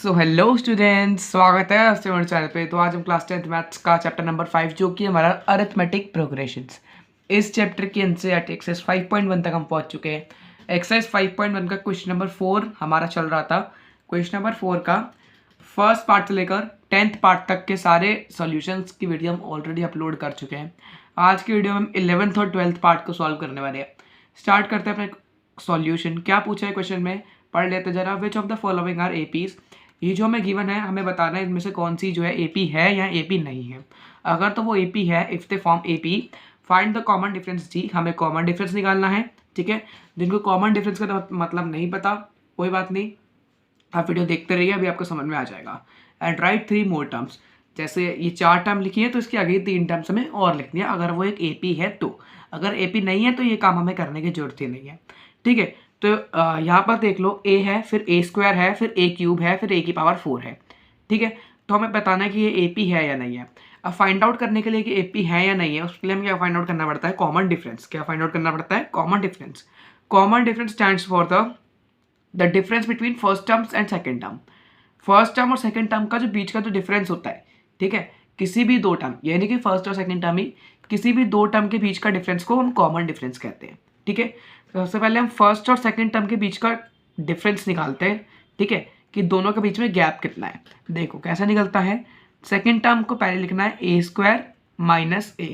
So hello students, स्वागत है आपसे हमारे चैनल पे। तो आज हम क्लास 10th मैथ्स का चैप्टर नंबर 5 जो कि हमारा अरिथमेटिक प्रोग्रेशंस, इस चैप्टर की एनसीईआरटी एक्सरसाइज 5.1 तक हम पहुंच चुके हैं। एक्सरसाइज 5.1 का क्वेश्चन नंबर 4 हमारा चल रहा था। क्वेश्चन नंबर 4 का फर्स्ट पार्ट से लेकर 10th पार्ट तक के सारे सॉल्यूशंस की वीडियो हम ऑलरेडी अपलोड कर चुके हैं। आज की वीडियो में हम 11th और 12th पार्ट को सॉल्व करने वाले हैं। स्टार्ट करते हैं अपने सॉल्यूशन। क्या पूछा है क्वेश्चन में, पढ़ लेते जरा। Which of the following are APs. ये जो हमें गिवन है, हमें बताना है इनमें से कौन सी जो है एपी है या एपी नहीं है। अगर तो वो एपी है, if they form AP, find the common difference जी। हमें कॉमन डिफरेंस निकालना है, ठीक है। जिनको कॉमन डिफरेंस का मतलब नहीं पता, कोई बात नहीं, आप वीडियो देखते रहिए, अभी आपको समझ में आ जाएगा। And right 3 more terms. जैसे ये 4 टर्म लिखी है तो इसके आगे 3 टर्म्स हमें और लिखनी है, अगर वो एक एपी है तो। अगर एपी नहीं है तो ये काम हमें करने की जरूरत ही नहीं है, ठीक है। तो यहाँ पर देख लो, ए है, फिर ए स्क्वायर है, फिर ए क्यूब है, फिर ए की पावर 4 है, ठीक है। तो हमें बताना है कि ये एपी है या नहीं है। अब फाइंड आउट करने के लिए कि एपी है या नहीं है, उसके लिए हमें क्या फाइंड आउट करना पड़ता है, कॉमन डिफरेंस। क्या फाइंड आउट करना पड़ता है, common difference. Common difference stands for the difference between first terms and second term. First term और सेकेंड टर्म का जो बीच का जो डिफरेंस होता है, ठीक है, किसी भी दो टर्म, यानी कि फर्स्ट और सेकेंड टर्म ही, किसी भी दो टर्म के बीच का डिफरेंस को हम कॉमन डिफरेंस कहते हैं, ठीक है। तो सबसे पहले हम फर्स्ट और सेकेंड टर्म के बीच का डिफरेंस निकालते हैं, ठीक है, कि दोनों के बीच में गैप कितना है। देखो कैसा निकलता है। सेकेंड टर्म को पहले लिखना है ए स्क्वायर माइनस ए,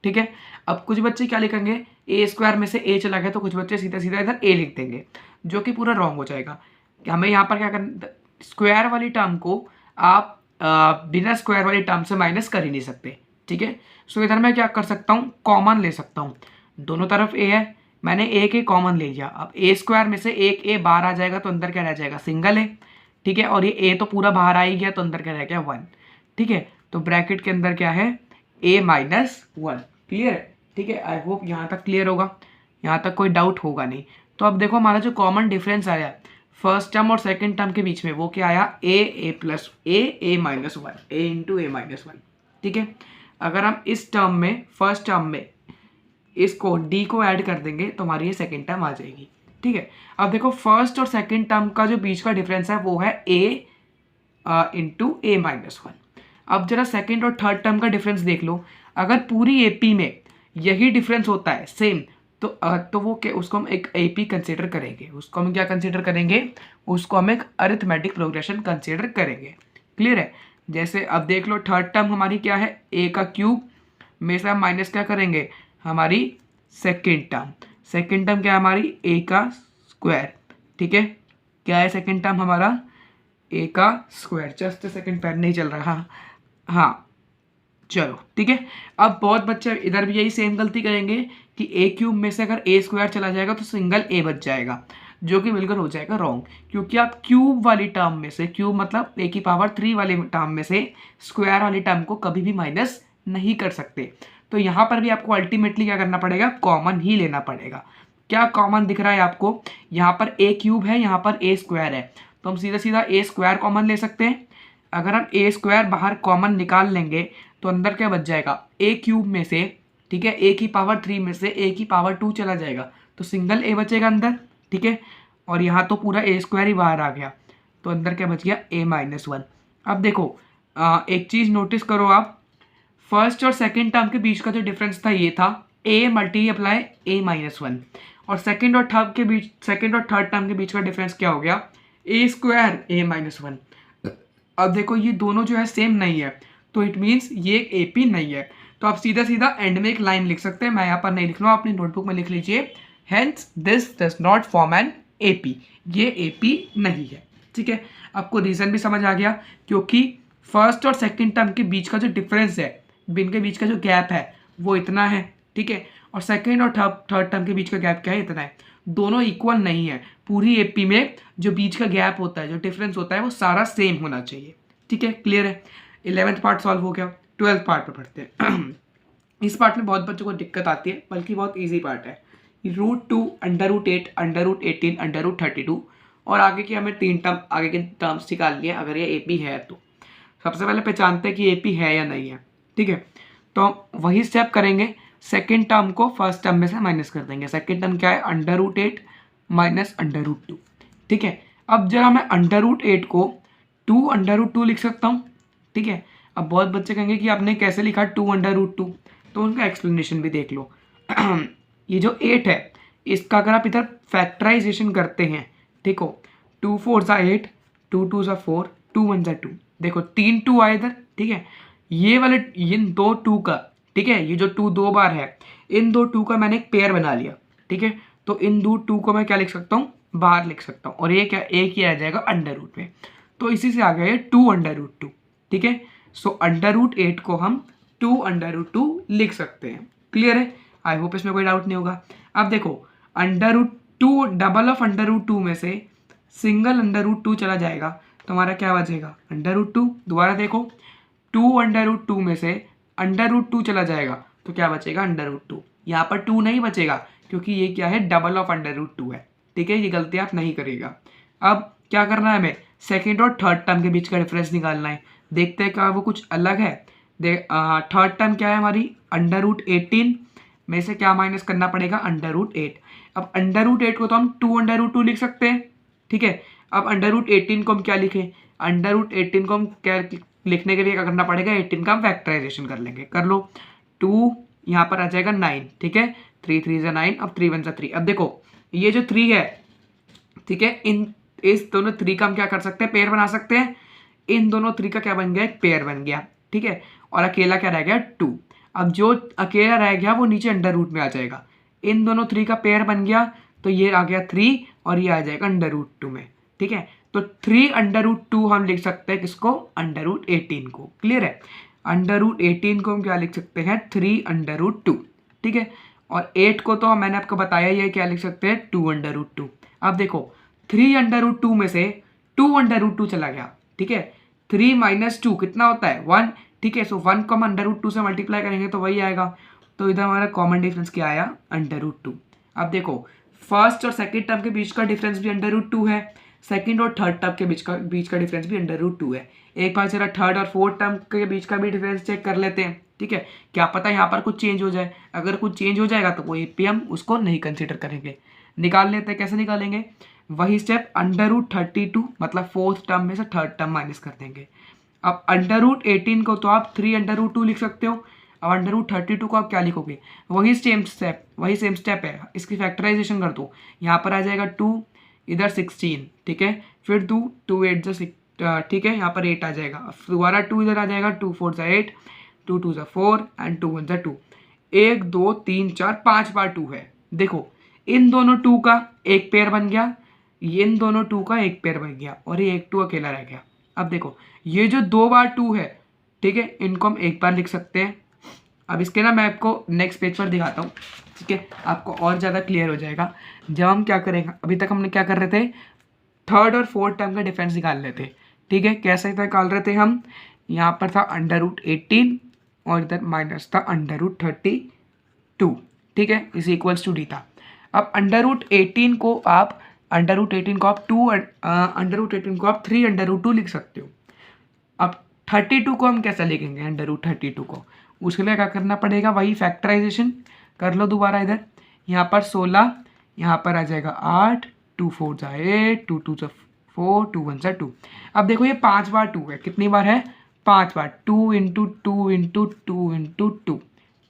ठीक है। अब कुछ बच्चे क्या लिखेंगे, ए स्क्वायर में से ए चला गया तो कुछ बच्चे सीधा सीधा इधर ए लिख देंगे, जो कि पूरा रॉन्ग हो जाएगा। हमें यहाँ पर क्या करना, स्क्वायर वाली टर्म को आप बिना स्क्वायर वाली टर्म से माइनस कर ही नहीं सकते, ठीक है। सो इधर मैं क्या कर सकता हूँ, कॉमन ले सकता हूँ। दोनों तरफ ए है, मैंने ए के कॉमन ले लिया। अब ए स्क्वायर में से एक ए बाहर आ जाएगा तो अंदर क्या रह जाएगा, सिंगल ए, ठीक है। और ये ए तो पूरा बाहर आ ही गया तो अंदर क्या रह गया, 1, ठीक है। तो ब्रैकेट के अंदर क्या है, ए माइनस 1। क्लियर है, ठीक है। आई होप यहाँ तक क्लियर होगा, यहाँ तक कोई डाउट होगा नहीं। तो अब देखो हमारा जो कॉमन डिफरेंस आया फर्स्ट टर्म और सेकेंड टर्म के बीच में, वो क्या आया, ए प्लस ए माइनस 1, ए इंटू ए माइनस 1, ठीक है। अगर हम इस टर्म में, फर्स्ट टर्म में इसको डी को ऐड कर देंगे तो हमारी ये सेकेंड टर्म आ जाएगी, ठीक है। अब देखो फर्स्ट और सेकेंड टर्म का जो बीच का डिफरेंस है वो है ए इंटू ए माइनस 1। अब जरा सेकेंड और थर्ड टर्म का डिफरेंस देख लो। अगर पूरी एपी में यही डिफरेंस होता है सेम, तो वो क्या, उसको हम एक एपी कंसीडर करेंगे। उसको हम क्या कंसीडर करेंगे, उसको हम एक अरिथमेटिक प्रोग्रेशन कंसीडर करेंगे। क्लियर है। जैसे अब देख लो, थर्ड टर्म हमारी क्या है, ए का क्यूब में से हम माइनस क्या करेंगे, हमारी सेकेंड टर्म। सेकेंड टर्म क्या है हमारी, ए का स्क्वायर, ठीक है। क्या है सेकेंड टर्म हमारा, ए का स्क्वायर। जस्ट सेकेंड पेन नहीं चल रहा, हाँ चलो ठीक है। अब बहुत बच्चे इधर भी यही सेम गलती करेंगे कि ए क्यूब में से अगर ए स्क्वायर चला जाएगा तो सिंगल ए बच जाएगा, जो कि बिल्कुल हो जाएगा रॉन्ग। क्योंकि आप क्यूब वाली टर्म में से, क्यूब मतलब ए की पावर 3 वाली टर्म में से स्क्वायर वाली टर्म को कभी भी माइनस नहीं कर सकते। तो यहाँ पर भी आपको अल्टीमेटली क्या करना पड़ेगा, कॉमन ही लेना पड़ेगा। क्या कॉमन दिख रहा है आपको, यहाँ पर ए क्यूब है, यहाँ पर ए स्क्वायर है, तो हम सीधा सीधा ए स्क्वायर कॉमन ले सकते हैं। अगर हम ए स्क्वायर बाहर कॉमन निकाल लेंगे तो अंदर क्या बच जाएगा, ए क्यूब में से, ठीक है, ए की पावर 3 में से ए की पावर 2 चला जाएगा तो सिंगल ए बचेगा अंदर, ठीक है। और यहाँ तो पूरा ए स्क्वायर ही बाहर आ गया तो अंदर क्या बच गया, ए माइनस 1। अब देखो एक चीज़ नोटिस करो आप, फर्स्ट और सेकेंड टर्म के बीच का जो डिफरेंस था ये था ए मल्टीप्लाई ए माइनस 1, और सेकेंड और थर्ड के बीच, सेकेंड और थर्ड टर्म के बीच का डिफरेंस क्या हो गया, ए स्क्वायर ए माइनस 1। अब देखो ये दोनों जो है सेम नहीं है, तो इट मीन्स ये एक एपी नहीं है। तो आप सीधा सीधा एंड में एक लाइन लिख सकते हैं, मैं यहाँ पर नहीं लिख रहा हूँ, अपनी नोटबुक में लिख लीजिए, hence this does not form an AP. ये एपी नहीं है, ठीक है। आपको रीज़न भी समझ आ गया, क्योंकि फर्स्ट और सेकेंड टर्म के बीच का जो डिफरेंस है, इनके बीच का जो गैप है वो इतना है, ठीक है। और सेकेंड और थर्ड टर्म के बीच का गैप क्या है, इतना है। दोनों इक्वल नहीं है। पूरी एपी में जो बीच का गैप होता है, जो डिफरेंस होता है, वो सारा सेम होना चाहिए, ठीक है। क्लियर है। 11th पार्ट सॉल्व हो गया, 12th पार्ट पे पढ़ते हैं। इस पार्ट में बहुत बच्चों को दिक्कत आती है, बल्कि बहुत इजी पार्ट है। √2 √8 √18 √32 और आगे की हमें 3 टर्म, आगे के टर्म्स निकाल लिए अगर ये एपी है तो। सबसे पहले पहचानते हैं कि एपी है या नहीं है, ठीक है। तो हम वही स्टेप करेंगे, सेकेंड टर्म को फर्स्ट टर्म में से माइनस कर देंगे। सेकेंड टर्म क्या है, √8 माइनस √2, ठीक है। अब जरा मैं √8 को 2√2 लिख सकता हूँ, ठीक है। अब बहुत बच्चे कहेंगे कि आपने कैसे लिखा 2√2, तो उनका एक्सप्लेनेशन भी देख लो। ये जो 8 है इसका अगर आप इधर फैक्टराइजेशन करते हैं, देखो 2 4 सा 8, 2 2 सा 4, 2 1 सा 2, देखो 3 2 आए इधर, ठीक है। ये वाले इन दो 2 का, ठीक है, ये जो 2 दो बार है, इन दो 2 का मैंने एक पेयर बना लिया, ठीक है। तो इन दो 2 को मैं क्या लिख सकता हूँ, बाहर लिख सकता हूँ, और ये क्या, एक ही आ जाएगा अंडर रूट में। तो इसी से आ गया ये 2√2, ठीक है। सो √8 को हम 2√2 लिख सकते हैं। क्लियर है? आई होप इसमें कोई डाउट नहीं होगा। अब देखो √2 डबल ऑफ √2 में से सिंगल √2 चला जाएगा तो हमारा क्या बचेगा, √2। दोबारा देखो 2√2 में से √2 चला जाएगा तो क्या बचेगा, √2। यहाँ पर 2 नहीं बचेगा क्योंकि ये क्या है, डबल ऑफ √2 है, ठीक है। ये गलती आप नहीं करिएगा। अब क्या करना है, हमें सेकेंड और थर्ड टर्म के बीच का डिफरेंस निकालना है। देखते हैं क्या वो कुछ अलग है। थर्ड टर्म क्या है हमारी, √18 में से क्या माइनस करना पड़ेगा, √8। अब √8 को तो हम 2√2 लिख सकते हैं, ठीक है। अब √18 को हम क्या लिखें, √18 को हम क्या लिखने के लिए क्या करना पड़ेगा, 18 का हम फैक्टराइजेशन कर लेंगे। कर लो, 2 यहाँ पर आ जाएगा 9, ठीक है। 3 3 सा 9, अब 3 1 सा 3। अब देखो ये जो 3 है, ठीक है, इस दोनों 3 का हम क्या कर सकते हैं, पेयर बना सकते हैं। इन दोनों 3 का क्या बन गया, एक पेयर बन गया, ठीक है। और अकेला क्या रह गया, 2। अब जो अकेला रह गया वो नीचे अंडर रूट में आ जाएगा। इन दोनों 3 का पेयर बन गया तो ये आ गया 3 और ये आ जाएगा √2 में, ठीक है। तो 3√2 हम लिख सकते हैं किसको, √18 को। क्लियर है? √18 को हम क्या लिख सकते हैं, 3√2, ठीक है। और 8 को तो मैंने आपको बताया ही है क्या लिख सकते हैं, 2√2। अब देखो 3√2 में से 2√2 चला गया, ठीक है। 3 - 2 कितना होता है, 1, ठीक है। सो 1 को हम √2 से मल्टीप्लाई करेंगे तो वही आएगा। तो इधर हमारा कॉमन डिफरेंस क्या आया, √2। अब देखो फर्स्ट और सेकंड टर्म के बीच का डिफरेंस भी √2 है, सेकंड और थर्ड टर्म के बीच का डिफरेंस भी √2 है। एक बार जरा थर्ड और फोर्थ टर्म के बीच का भी डिफरेंस चेक कर लेते हैं, ठीक है। क्या पता यहाँ पर कुछ चेंज हो जाए, अगर कुछ चेंज हो जाएगा तो कोई भी हम उसको नहीं कंसिडर करेंगे। निकाल लेते हैं, कैसे निकालेंगे, वही स्टेप, √32 मतलब फोर्थ टर्म में से थर्ड टर्म माइनस कर देंगे। अब √18 को तो आप 3√2 लिख सकते हो। अब √32 को आप क्या लिखोगे, वही सेम स्टेप है, इसकी फैक्टराइजेशन कर दो। यहाँ पर आ जाएगा 2, इधर 16, ठीक है। फिर 2 8 जो 6, ठीक है, यहाँ पर 8 आ जाएगा। दोबारा 2 इधर आ जाएगा, 2 4 सा 8, 2 2 सा 4 एंड 2 1 सा 2। 1 2 3 4 5 बार 2 है। देखो इन दोनों 2 का एक पेयर बन गया, इन दोनों 2 का एक पेयर बन गया और ये एक 2 अकेला रह गया। अब देखो ये जो 2 बार 2 है, ठीक है, इनको हम एक बार लिख सकते हैं। अब इसके ना मैं आपको नेक्स्ट पेज पर दिखाता हूँ, ठीक है, आपको और ज़्यादा क्लियर हो जाएगा। जब हम क्या करेंगे, अभी तक हमने क्या कर रहे थे, थर्ड और फोर्थ टर्म का डिफरेंस निकाल रहे थे, ठीक है। कैसे निकाल रहे थे हम, यहाँ पर था √18 और इधर माइनस था √32, ठीक है, इज इक्वल्स टू डी था। अब √18 को आप √18 को आप 3√2 लिख सकते हो। अब 32 को हम कैसे लिखेंगे, √32 को, उसके लिए क्या करना पड़ेगा, वही फैक्टराइजेशन कर लो दोबारा। इधर यहाँ पर 16, यहाँ पर आ जाएगा 8, 2 4 सा 8, 2 2 सा 4, 2 1 सा 2। अब देखो ये 5 बार 2 है, कितनी बार है, 5 बार, 2 × 2 × 2 × 2,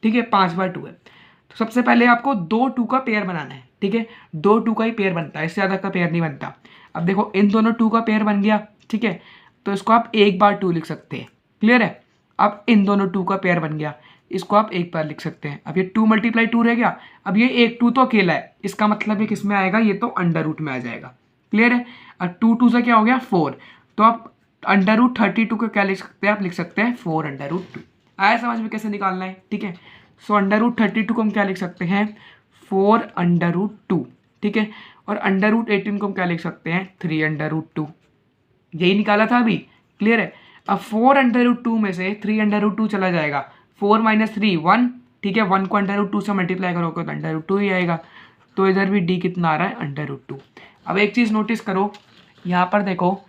ठीक है, 5 बार 2 है। तो सबसे पहले आपको 2 2 का पेयर बनाना है, ठीक है। 2 2 का ही पेयर बनता है, इससे ज़्यादा का पेयर नहीं बनता। अब देखो इन दोनों 2 का पेयर बन गया, ठीक है, तो इसको आप एक बार 2 लिख सकते हैं। क्लियर है? अब इन दोनों 2 का पेयर बन गया, इसको आप एक बार लिख सकते हैं। अब ये 2 × 2 रह गया। अब ये एक 2 तो अकेला है, इसका मतलब ये किस में आएगा, ये तो अंडर रूट में आ जाएगा। क्लियर है? और 2 2 से क्या हो गया, 4। तो आप √32 को क्या लिख सकते हैं, आप लिख सकते हैं 4√2। आया समझ में कैसे निकालना है, ठीक है। सो √32 को हम क्या लिख सकते हैं, 4√2, ठीक है। और √18 को हम क्या लिख सकते हैं, 3√2। यही निकाला था अभी। क्लियर है? अब 4√2 में से 3√2 चला जाएगा, 4 - 3 1, ठीक है। 1 को √2 से मल्टीप्लाई करोगे तो √2 ही आएगा। तो इधर भी डी कितना आ रहा है, √2। अब एक चीज़ नोटिस करो, यहाँ पर देखो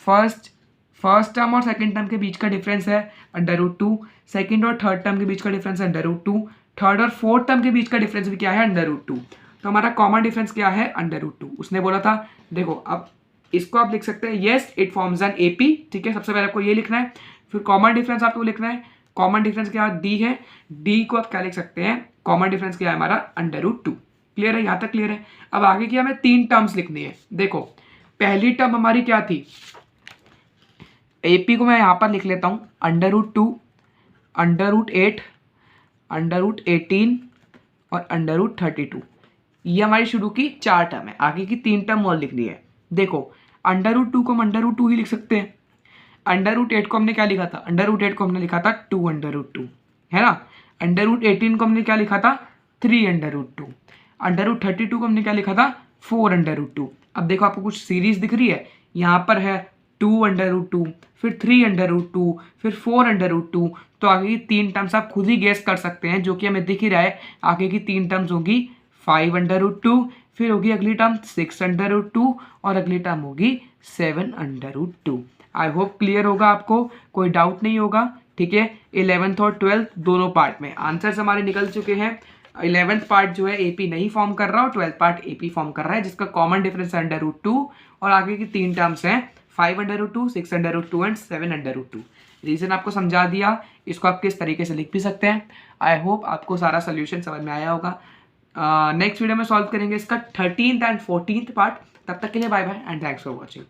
फर्स्ट टर्म और सेकंड टर्म के बीच का डिफरेंस है √2, सेकंड और थर्ड टर्म के बीच का डिफरेंस है √2, थर्ड और फोर्थ टर्म के बीच का डिफरेंस भी क्या है, √2। तो हमारा कॉमन डिफरेंस क्या है, √2। उसने बोला था, देखो अब इसको आप लिख सकते हैं yes it forms an AP, ठीक है। सबसे पहले आपको ये लिखना है, फिर कॉमन डिफरेंस आपको लिखना है। कॉमन डिफरेंस क्या डी है, डी को आप क्या लिख सकते हैं, कॉमन डिफरेंस क्या है हमारा √2। क्लियर है, यहाँ तक क्लियर है। अब आगे की हमें 3 टर्म्स लिखनी है। देखो पहली टर्म हमारी क्या थी, एपी को मैं यहाँ पर लिख लेता हूँ √2, √8, √18 और √32। ये हमारी शुरू की 4 टर्म है। आगे की 3 टर्म और लिखनी है। देखो √2 को हम √2 ही लिख सकते हैं। √8 को हमने क्या लिखा था, √8 को हमने लिखा था 2√2, है ना। √18 को हमने क्या लिखा था 3√2, √32 को हमने क्या लिखा था 4√2। अब देखो आपको कुछ सीरीज दिख रही है, यहाँ पर है 2√2, फिर 3√2, फिर 4√2। तो आगे की 3 टर्म्स आप खुद ही गेस कर सकते हैं, जो कि हमें दिख ही रहा है। आगे की 3 टर्म्स होगी 5√2, फिर होगी अगली टर्म 6√2 और अगली टर्म होगी 7√2। आई होप क्लियर होगा, आपको कोई डाउट नहीं होगा, ठीक है। 11th और 12th दोनों पार्ट में आंसर्स हमारे निकल चुके हैं। 11th पार्ट जो है एपी नहीं फॉर्म कर रहा और 12th पार्ट एपी फॉर्म कर रहा है, जिसका कॉमन डिफरेंस है √2 और आगे की 3 टर्म्स हैं 5√2, 6√2 एंड 7√2। रीजन आपको समझा दिया, इसको आप किस तरीके से लिख भी सकते हैं। आई होप आपको सारा सोल्यूशन समझ में आया होगा। नेक्स्ट वीडियो में सॉल्व करेंगे इसका 13th एंड 14th पार्ट। तब तक के लिए bye bye and thanks for watching.